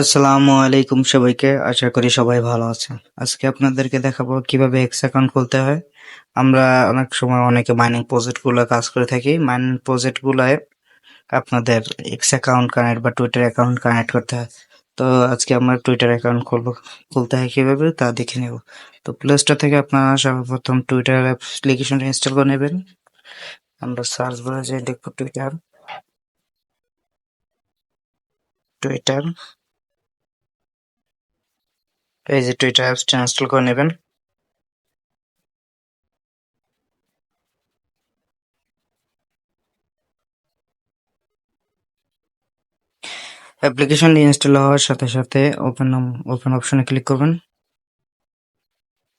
আসসালামু আলাইকুম সবাইকে, আশা করি সবাই ভালো আছেন। আজকে আপনাদেরকে দেখাবো কিভাবে এক্স অ্যাকাউন্ট খুলতে হয়। আমরা অনেক সময় অনেকে মাইনিং প্রজেক্ট গুলো কাজ করে থাকি। মাইনিং প্রজেক্ট গুলায় আপনাদের এক্স অ্যাকাউন্ট কানেক্ট বা টুইটার অ্যাকাউন্ট কানেক্ট করতে হয়। তো আজকে আমরা টুইটার অ্যাকাউন্ট খুলতে হয় কিভাবে তা দেখে নেব। তো প্লে স্টোর থেকে আপনারা সর্বপ্রথম টুইটার অ্যাপ্লিকেশনটা ইনস্টল করে নেবেন। আমরা সার্চ বারে যে লিখবো টুইটার, টুইটার, এই যে টুইটার অ্যাপসটা ইনস্টল করে নেবেন। অ্যাপ্লিকেশনটি ইনস্টল হওয়ার সাথে সাথে ওপেন অপশনে ক্লিক করবেন।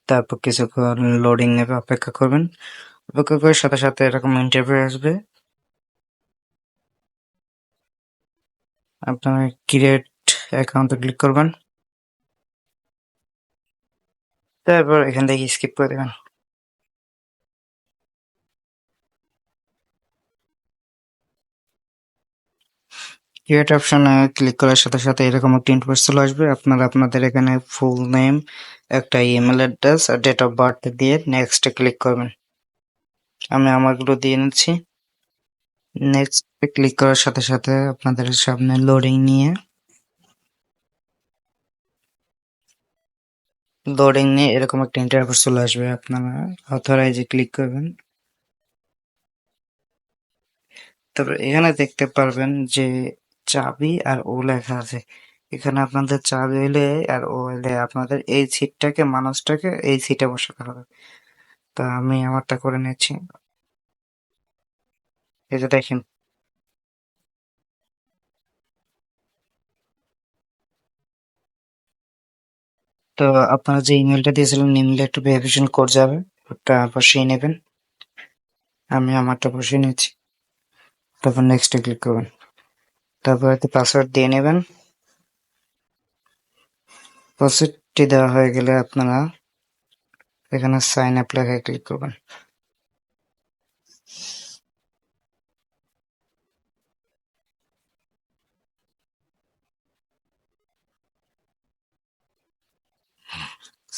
তারপর কিছুক্ষণ লোডিং নেবে, অপেক্ষা করবেন। অপেক্ষা করার সাথে সাথে এরকম ইন্টারভিউ আসবে। আপনার ক্রিয়েট অ্যাকাউন্টে ক্লিক করবেন। তারপর এখান থেকে স্কিপ করে দেবেন। ক্রিয়েট অপশনে ক্লিক করার সাথে সাথে এরকম একটা ইন্টারফেস চলে আসবে। আপনারা আপনাদের এখানে ফুল নেম, একটা ইমেল অ্যাড্রেস আর ডেট অফ বার্থ দিয়ে নেক্সটে ক্লিক করবেন। আমি আমারগুলো দিয়ে নিচ্ছি। নেক্সট ক্লিক করার সাথে সাথে আপনাদের সামনে লোডিং নিয়ে এরকম একটা ইন্টারফেস চলে আসবে। আপনারা অথরাইজে ক্লিক করবেন। তারপর এখানে দেখতে পারবেন যে চাবি আর ও লেখা আছে। এখানে আপনাদের চাবি হলে আর ও হলে আপনাদের এই সিটটাকে, মানুষটাকে এই সিটে বসাতে হবে। তা আমি আমারটা করে নিচ্ছি। এই যে দেখেন, তো আপনারা যে ইমেলটা দিয়েছিলেন ইমেলটা একটু ভেরিফিকেশন কোড যাবে, ওটা বসিয়ে নেবেন। আমি আমারটা বসিয়ে নিচ্ছি। তারপর নেক্সটে ক্লিক করবেন। তারপর একটা পাসওয়ার্ড দিয়ে নেবেন। পাসওয়ার্ডটি দেওয়া হয়ে গেলে আপনারা এখানে সাইন আপ লেখায় ক্লিক করবেন।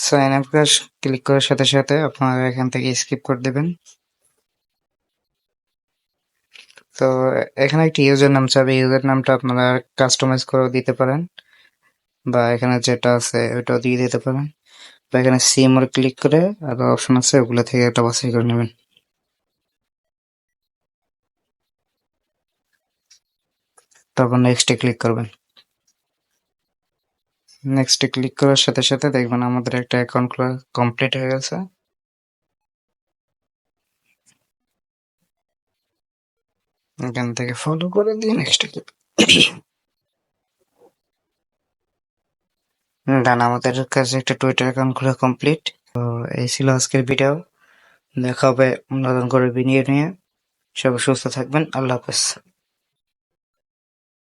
সাইন আপ ক্লিক করার সাথে সাথে আপনারা এখান থেকে স্কিপ করে দেবেন। তো এখানে একটি ইউজার নাম চাবে, ইউজার নামটা আপনারা কাস্টমাইজ করেও দিতে পারেন, বা এখানে যেটা আছে ওইটাও দিয়ে দিতে পারেন, বা এখানে সিমোর ক্লিক করে আরো অপশন আছে ওগুলো থেকে একটা বাছাই করে নেবেন। তারপর নেক্সটে ক্লিক করবেন। নেক্সটে ক্লিক করার সাথে সাথে দেখবেন আমাদের একটা অ্যাকাউন্ট খোলা কমপ্লিট হয়ে গেছে। এখান থেকে ফলো করে দিয়ে নেক্সটে ক্লিক ডান। আমাদের কাছে একটা টুইটার অ্যাকাউন্ট খোলা কমপ্লিট। তো এই ছিল আজকের ভিডিও। দেখা হবে নতুন করে ভিডিও নিয়ে। সবাই সুস্থ থাকবেন। আল্লাহ হাফেজ।